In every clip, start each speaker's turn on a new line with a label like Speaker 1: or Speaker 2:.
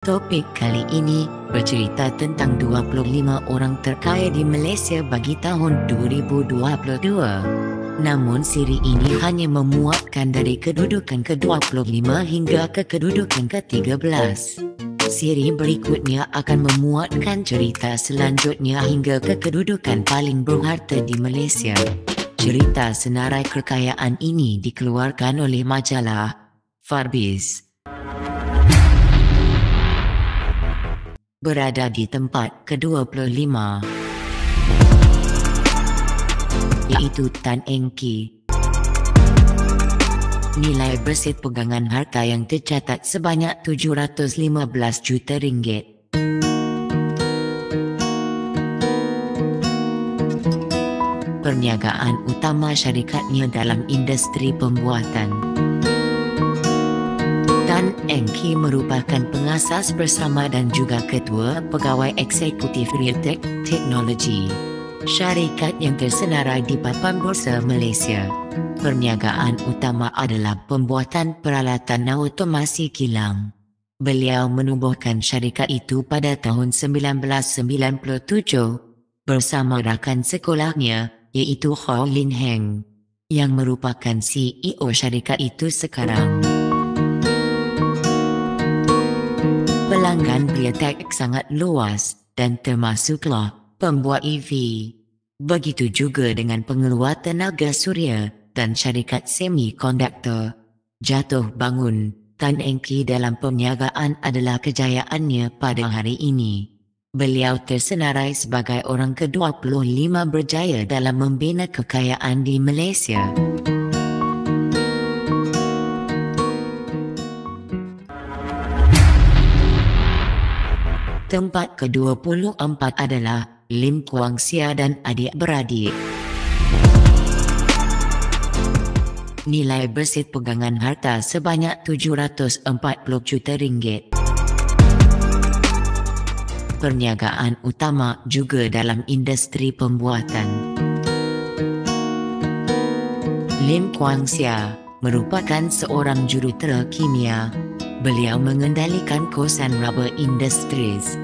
Speaker 1: Topik kali ini bercerita tentang 25 orang terkaya di Malaysia bagi tahun 2022. Namun siri ini hanya memuatkan dari kedudukan ke-25 hingga ke kedudukan ke-13. Siri berikutnya akan memuatkan cerita selanjutnya hingga ke kedudukan paling berharta di Malaysia. Cerita senarai kekayaan ini dikeluarkan oleh majalah Forbes. Berada di tempat ke-25, iaitu Tan Eng Kee. Nilai bersih pegangan harta yang tercatat sebanyak 715 juta ringgit. Perniagaan utama syarikatnya dalam industri pembuatan. Tan Eng Kee merupakan pengasas bersama dan juga ketua pegawai eksekutif Realtek Technology, syarikat yang tersenarai di papan bursa Malaysia. Perniagaan utama adalah pembuatan peralatan automasi kilang. Beliau menubuhkan syarikat itu pada tahun 1997 bersama rakan sekolahnya, iaitu Ho Lin Heng, yang merupakan CEO syarikat itu sekarang. Pelanggan Realtek sangat luas dan termasuklah pembuat EV. Begitu juga dengan pengeluar tenaga suria dan syarikat semikonduktor. Jatuh bangun Tan Eng Kee dalam perniagaan adalah kejayaannya pada hari ini. Beliau tersenarai sebagai orang ke-25 berjaya dalam membina kekayaan di Malaysia. Tempat ke-24 adalah Lim Kwang Sia dan adik-beradik. Nilai bersih pegangan harta sebanyak 740 juta ringgit. Perniagaan utama juga dalam industri pembuatan. Lim Kwang Sia merupakan seorang jurutera kimia. Beliau mengendalikan Kosan Rubber Industries,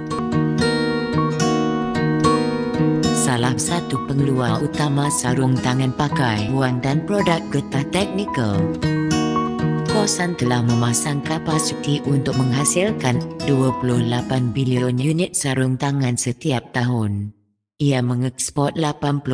Speaker 1: salah satu pengeluar utama sarung tangan pakai buan dan produk getah teknikal. Kosan telah memasang kapasiti untuk menghasilkan 28 bilion unit sarung tangan setiap tahun. Ia mengekspor 80%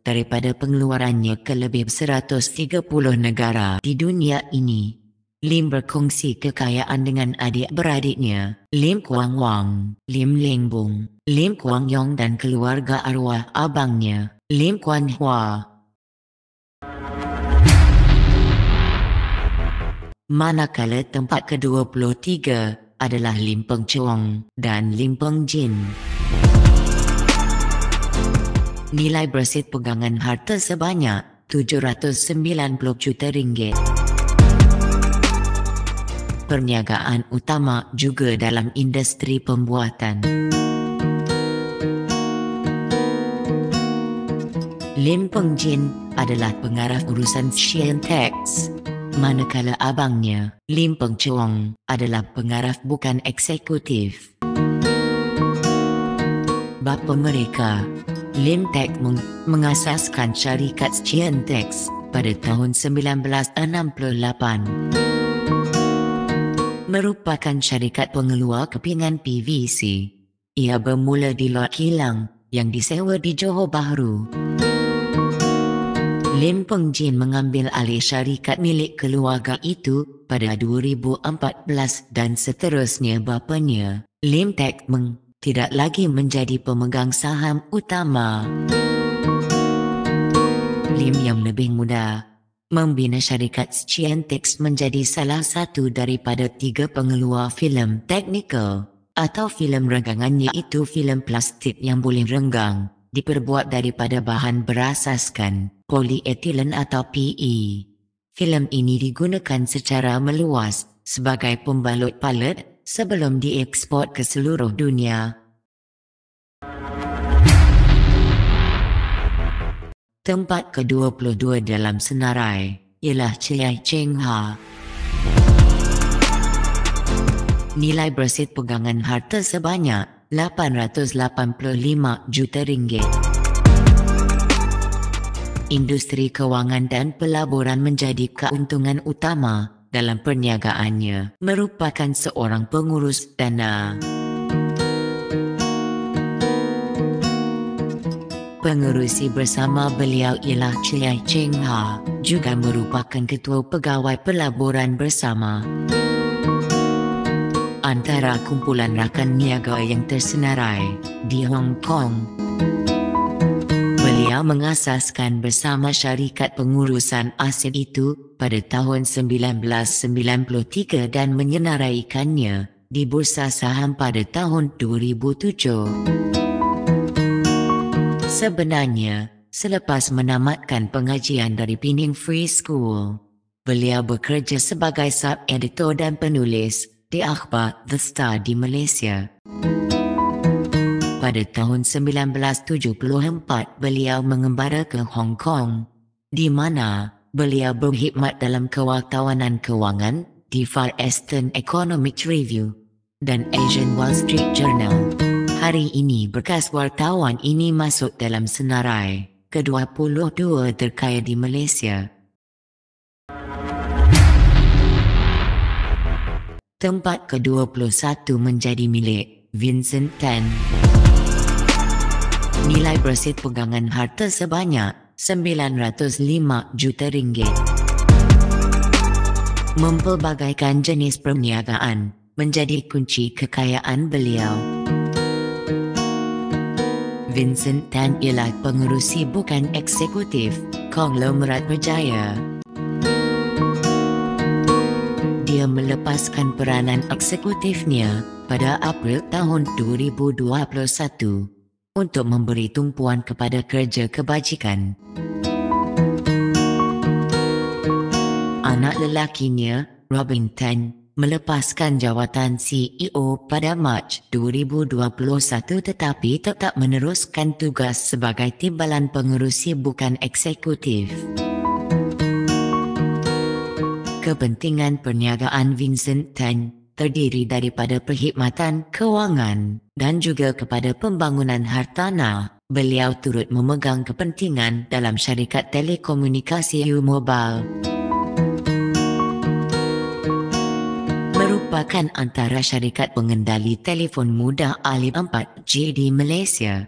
Speaker 1: daripada pengeluarannya ke lebih 130 negara di dunia ini. Lim berkongsi kekayaan dengan adik-beradiknya, Lim Kwang Wang, Lim Leng Bung, Lim Kwang Yong dan keluarga arwah abangnya, Lim Kwan Hua. Manakala tempat ke-23 adalah Lim Peng Chong dan Lim Peng Jin. Nilai bersih pegangan harta sebanyak 790 juta ringgit. Perniagaan utama juga dalam industri pembuatan. Lim Peng Jin adalah pengarah urusan Scientex, manakala abangnya, Lim Peng Chong, adalah pengarah bukan eksekutif. Bapa mereka, Lim Tek Mung, mengasaskan syarikat Scientex pada tahun 1968. Merupakan syarikat pengeluar kepingan PVC. Ia bermula di lot kilang yang disewa di Johor Bahru. Lim Peng Jin mengambil alih syarikat milik keluarga itu pada 2014 dan seterusnya bapanya, Lim Tek Meng, tidak lagi menjadi pemegang saham utama. Lim yang lebih muda membina syarikat Scientex menjadi salah satu daripada 3 pengeluar filem teknikal atau filem renggangan, iaitu filem plastik yang boleh renggang, diperbuat daripada bahan berasaskan polietilen atau PE. Filem ini digunakan secara meluas sebagai pembalut palet sebelum diekspor ke seluruh dunia. Tempat ke-22 dalam senarai ialah Chiai Cheng Ha. Nilai bersih pegangan harta sebanyak RM885 juta. Industri kewangan dan pelaburan menjadi keuntungan utama dalam perniagaannya. Merupakan seorang pengurus dana. Pengerusi bersama beliau ialah Chiai Cheng Ha, juga merupakan Ketua Pegawai Pelaburan Bersama. Antara kumpulan rakan niaga yang tersenarai di Hong Kong, beliau mengasaskan bersama syarikat pengurusan aset itu pada tahun 1993 dan menyenaraikannya di Bursa Saham pada tahun 2007. Sebenarnya, selepas menamatkan pengajian dari Penang Free School, beliau bekerja sebagai sub-editor dan penulis di akhbar The Star di Malaysia. Pada tahun 1974, beliau mengembara ke Hong Kong, di mana beliau berkhidmat dalam kewartawanan kewangan di Far Eastern Economic Review dan Asian Wall Street Journal. Hari ini bekas wartawan ini masuk dalam senarai ke-22 terkaya di Malaysia. Tempat ke-21 menjadi milik Vincent Tan. Nilai bersih pegangan harta sebanyak RM905 juta. Mempelbagaikan jenis perniagaan menjadi kunci kekayaan beliau. Vincent Tan ialah pengerusi bukan eksekutif konglomerat berjaya. Dia melepaskan peranan eksekutifnya pada April tahun 2021 untuk memberi tumpuan kepada kerja kebajikan. Anak lelakinya, Robin Tan, melepaskan jawatan CEO pada Mac 2021 tetapi tetap meneruskan tugas sebagai timbalan pengerusi bukan eksekutif. Kepentingan perniagaan Vincent Tan terdiri daripada perkhidmatan kewangan dan juga kepada pembangunan hartanah. Beliau turut memegang kepentingan dalam syarikat telekomunikasi U-Mobile. Merupakan antara syarikat pengendali telefon mudah Alip 4G di Malaysia.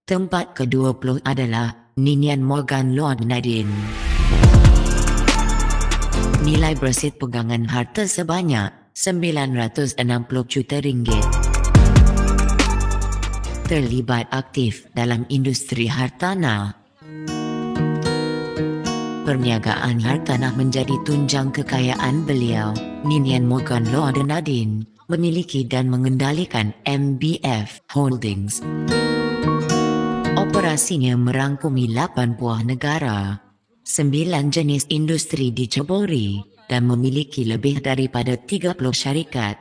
Speaker 1: Tempat ke-20 adalah Ninian Morgan Lord Nadine. Nilai bersih pegangan harta sebanyak RM960 juta. Terlibat aktif dalam industri hartanah. Perniagaan hartanah menjadi tunjang kekayaan beliau. Ninian Morgan Lord Nadine memiliki dan mengendalikan MBF Holdings. Operasinya merangkumi 8 buah negara, 9 jenis industri diceburi, dan memiliki lebih daripada 30 syarikat.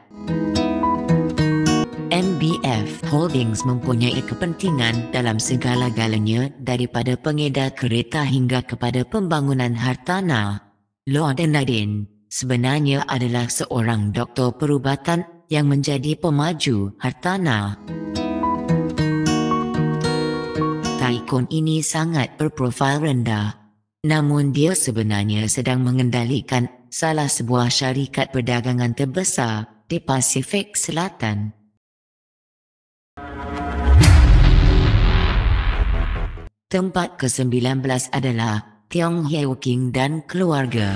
Speaker 1: MBF Holdings mempunyai kepentingan dalam segala-galanya daripada pengedar kereta hingga kepada pembangunan hartanah. Lord Nadine sebenarnya adalah seorang doktor perubatan yang menjadi pemaju hartanah. Taikon ini sangat berprofil rendah, namun dia sebenarnya sedang mengendalikan salah sebuah syarikat perdagangan terbesar di Pasifik Selatan. Tempat ke-19 adalah Tiong Hieu King dan keluarga.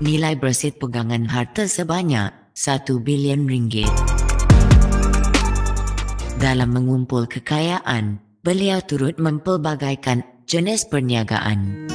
Speaker 1: Nilai bersih pegangan harta sebanyak RM1 bilion. Dalam mengumpul kekayaan, beliau turut mempelbagaikan jenis perniagaan.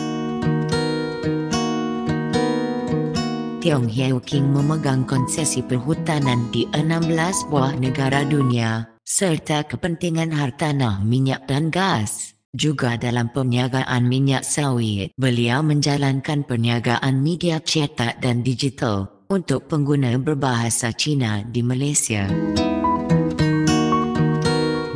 Speaker 1: Tiong Hieu King memegang konsesi perhutanan di 16 buah negara dunia, serta kepentingan hartanah minyak dan gas. Juga dalam perniagaan minyak sawit, beliau menjalankan perniagaan media cetak dan digital untuk pengguna berbahasa Cina di Malaysia.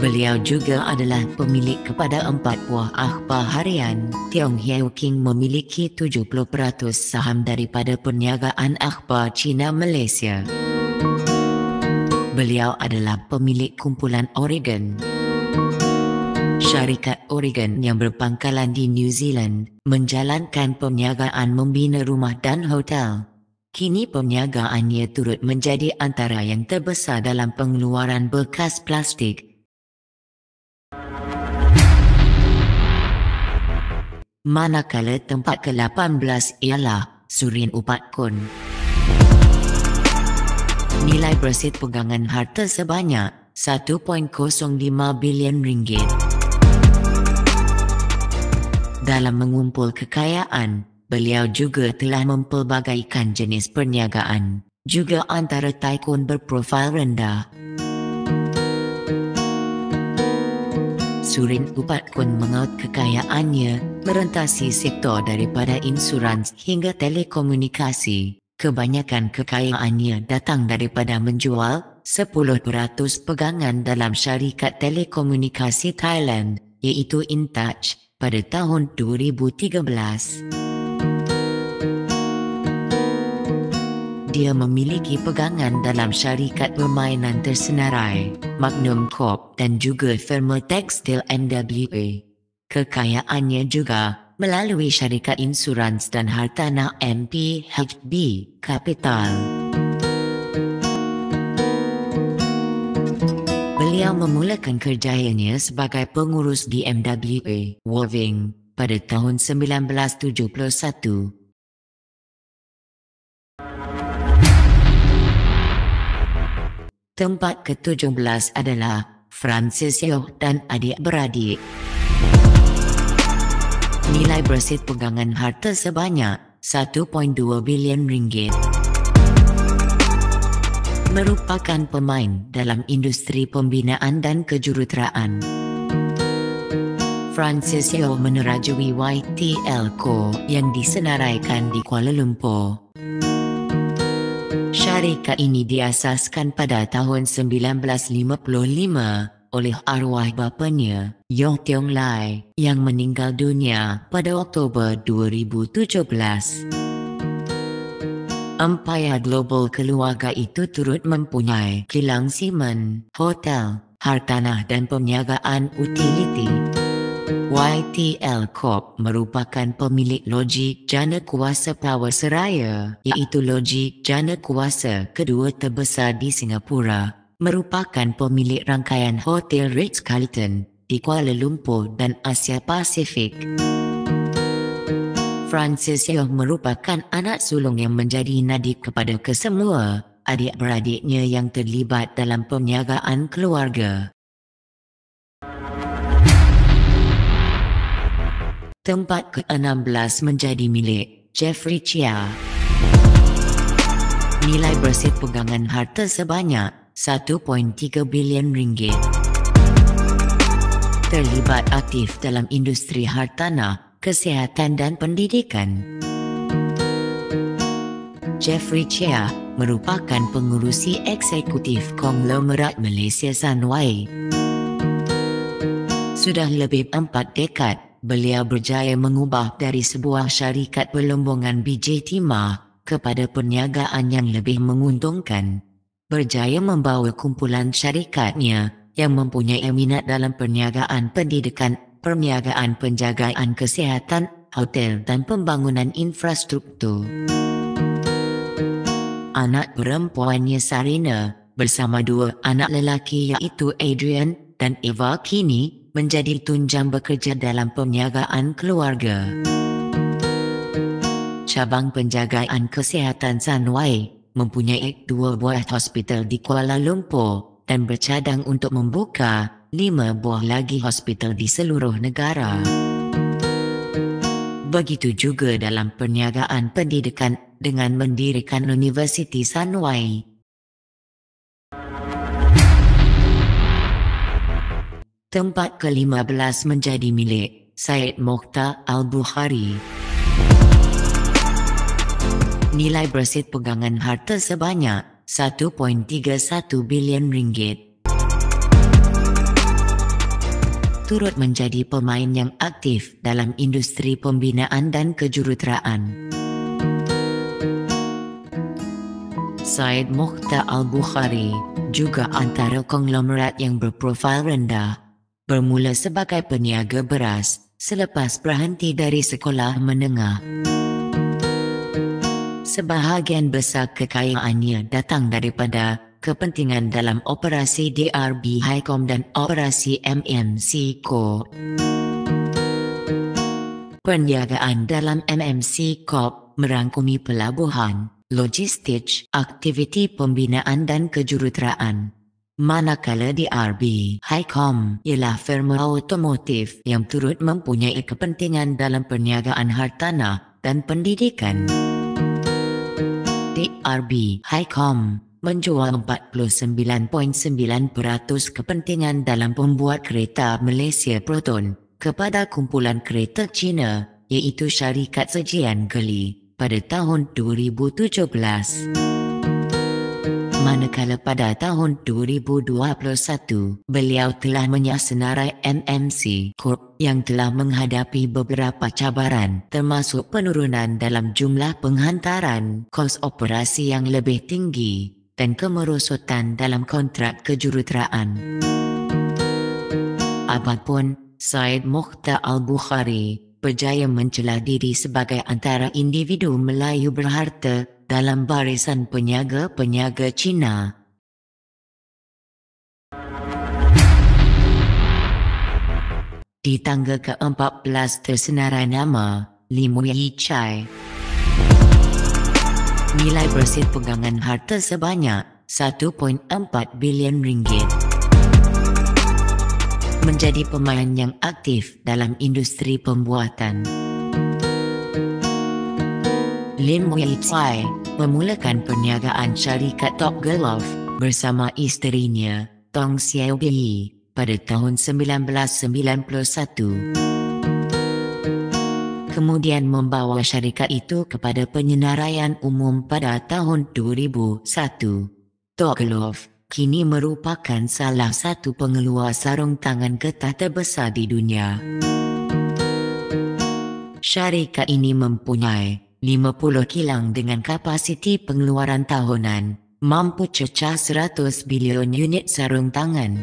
Speaker 1: Beliau juga adalah pemilik kepada 4 buah akhbar harian. Tiong Hiao King memiliki 70% saham daripada perniagaan akhbar China Malaysia. Beliau adalah pemilik kumpulan Oregon. Syarikat Oregon yang berpangkalan di New Zealand menjalankan perniagaan membina rumah dan hotel. Kini perniagaannya turut menjadi antara yang terbesar dalam pengeluaran bekas plastik. Manakala tempat ke-18 ialah Surin Upatkun. Nilai berset pegangan harta sebanyak 1.05 bilion ringgit. Dalam mengumpul kekayaan, beliau juga telah mempelbagaikan jenis perniagaan, juga antara tycoon berprofil rendah. Surin Upatkun mengaut kekayaannya merentasi sektor daripada insurans hingga telekomunikasi. Kebanyakan kekayaannya datang daripada menjual 10% pegangan dalam syarikat telekomunikasi Thailand, iaitu Intouch, pada tahun 2013. Dia memiliki pegangan dalam syarikat permainan tersenarai, Magnum Corp dan juga firma tekstil NWA. Kekayaannya juga melalui syarikat insurans dan hartanah MPHB Capital. Beliau memulakan kerjayanya sebagai pengurus di MWA Worthing pada tahun 1971. Tempat ke-17 adalah Francis Yeo dan adik-beradik. Nilai berset pegangan harta sebanyak 1.2 bilion ringgit. Merupakan pemain dalam industri pembinaan dan kejuruteraan. Francis Yeo menerajui YTL Co yang disenaraikan di Kuala Lumpur. Syarikat ini diasaskan pada tahun 1955 oleh arwah bapanya, Yong Tiong Lai, yang meninggal dunia pada Oktober 2017. Empayar global keluarga itu turut mempunyai kilang simen, hotel, hartanah dan perniagaan utiliti. YTL Corp merupakan pemilik loji jana kuasa Power Seraya, iaitu loji jana kuasa kedua terbesar di Singapura. Merupakan pemilik rangkaian Hotel Ritz-Carlton di Kuala Lumpur dan Asia Pasifik. Francis Yeo merupakan anak sulung yang menjadi nadik kepada kesemua adik-beradiknya yang terlibat dalam perniagaan keluarga. Tempat ke-16 menjadi milik Jeffrey Chia. Nilai berset pegangan harta sebanyak 1.3 bilion ringgit. Terlibat aktif dalam industri hartanah, kesihatan dan pendidikan. Jeffrey Chia merupakan pengurusi eksekutif konglomerat Malaysia Sunway. Sudah lebih 4 dekad, beliau berjaya mengubah dari sebuah syarikat pelombongan biji timah kepada perniagaan yang lebih menguntungkan. Berjaya membawa kumpulan syarikatnya yang mempunyai minat dalam perniagaan pendidikan, perniagaan penjagaan kesihatan, hotel dan pembangunan infrastruktur. Anak perempuannya Sarina bersama 2 anak lelaki iaitu Adrian dan Eva kini menjadi tunjang bekerja dalam perniagaan keluarga. Cabang penjagaan kesihatan Sunway mempunyai 2 buah hospital di Kuala Lumpur dan bercadang untuk membuka 5 buah lagi hospital di seluruh negara. Begitu juga dalam perniagaan pendidikan dengan mendirikan Universiti Sunway. Tempat ke-15 menjadi milik Syed Mokhtar Al-Bukhari. Nilai berset pegangan harta sebanyak 1.31 bilion ringgit. turut menjadi pemain yang aktif dalam industri pembinaan dan kejuruteraan. Syed Mokhtar Al-Bukhari juga antara konglomerat yang berprofil rendah. Bermula sebagai peniaga beras selepas berhenti dari sekolah menengah. Sebahagian besar kekayaannya datang daripada kepentingan dalam operasi DRB Highcom dan operasi MMC Corp. Perniagaan dalam MMC Corp merangkumi pelabuhan, logistik, aktiviti pembinaan dan kejuruteraan. Manakala DRB Highcom ialah firma automotif yang turut mempunyai kepentingan dalam perniagaan hartanah dan pendidikan. DRB Highcom menjual 49.9% kepentingan dalam pembuat kereta Malaysia Proton kepada kumpulan kereta China iaitu Syarikat Sajian Geli pada tahun 2017. Manakala pada tahun 2021, beliau telah menyasenarai MMC Corp yang telah menghadapi beberapa cabaran termasuk penurunan dalam jumlah penghantaran, kos operasi yang lebih tinggi dan kemerosotan dalam kontrak kejuruteraan. Apapun, Syed Mokhtar Al-Bukhari berjaya mencelah diri sebagai antara individu Melayu berharta dalam barisan peniaga-peniaga Cina. Di tangga ke-14 tersenarai nama Lim Wei Chai. Nilai bersih pegangan harta sebanyak 1.4 bilion ringgit. Menjadi pemain yang aktif dalam industri pembuatan. Lim Wei Chai memulakan perniagaan syarikat Top Golf bersama isterinya, Tong Xiao Bi, pada tahun 1991. Kemudian membawa syarikat itu kepada penyenaraian umum pada tahun 2001. Top Golf kini merupakan salah satu pengeluar sarung tangan getah terbesar di dunia. Syarikat ini mempunyai 50 kilang dengan kapasiti pengeluaran tahunan, mampu cecah 100 bilion unit sarung tangan.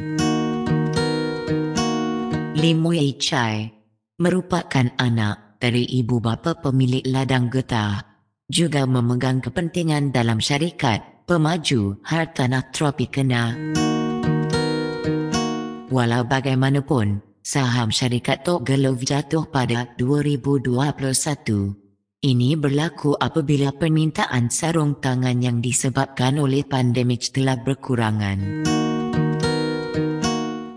Speaker 1: Lim Wei Chai merupakan anak dari ibu bapa pemilik ladang getah, juga memegang kepentingan dalam syarikat pemaju hartanah Tropicana. Walau bagaimanapun, saham syarikat Top Golf jatuh pada 2021. Ini berlaku apabila permintaan sarung tangan yang disebabkan oleh pandemik telah berkurangan.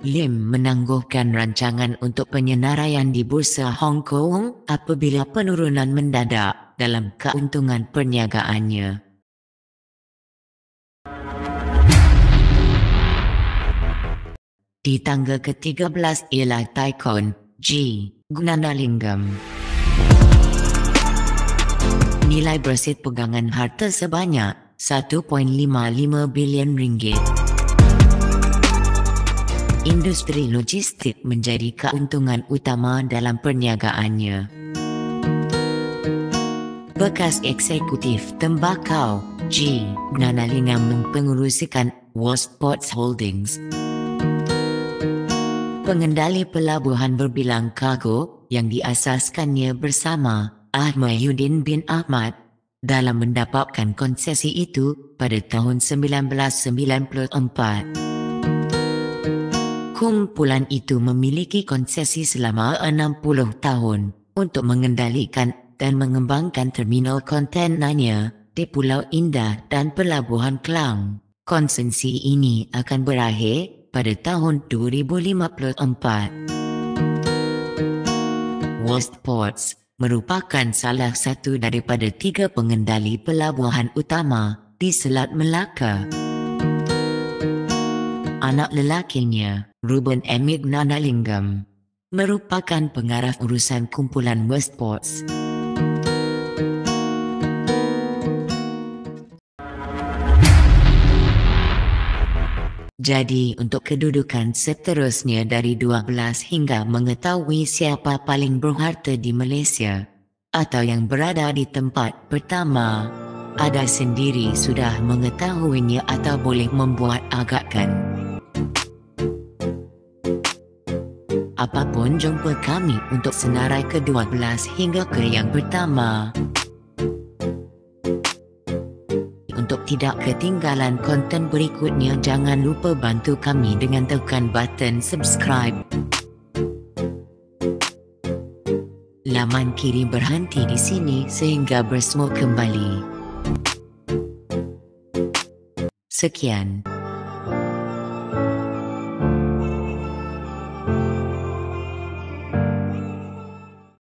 Speaker 1: Lim menangguhkan rancangan untuk penyenaraian di Bursa Hong Kong apabila penurunan mendadak dalam keuntungan perniagaannya. Di tangga ke-13 ialah Tycoon G. Gnanalingam. Nilai bersih pegangan harta sebanyak 1.55 bilion ringgit. Industri logistik menjadi keuntungan utama dalam perniagaannya. Bekas eksekutif tembakau G. Gnanalingam mempengerusikan Wosports Holdings. Pengendali pelabuhan berbilang kargo yang diasaskannya bersama Ahmaduddin bin Ahmad dalam mendapatkan konsesi itu pada tahun 1994. Kumpulan itu memiliki konsesi selama 60 tahun untuk mengendalikan dan mengembangkan terminal kontenanya di Pulau Indah dan Pelabuhan Klang. Konsesi ini akan berakhir pada tahun 2054. Wosports merupakan salah satu daripada 3 pengendali pelabuhan utama di Selat Melaka. Anak lelakinya, Ruben M. Gnanalingam, merupakan pengarah urusan kumpulan Wosports. Jadi untuk kedudukan seterusnya dari 12 hingga mengetahui siapa paling berharta di Malaysia atau yang berada di tempat pertama, anda sendiri sudah mengetahuinya atau boleh membuat agakan. Apapun jumpa kami untuk senarai ke-12 hingga ke yang pertama. Untuk tidak ketinggalan konten berikutnya, jangan lupa bantu kami dengan tekan button subscribe. Laman kiri berhenti di sini sehingga bersemu kembali. Sekian.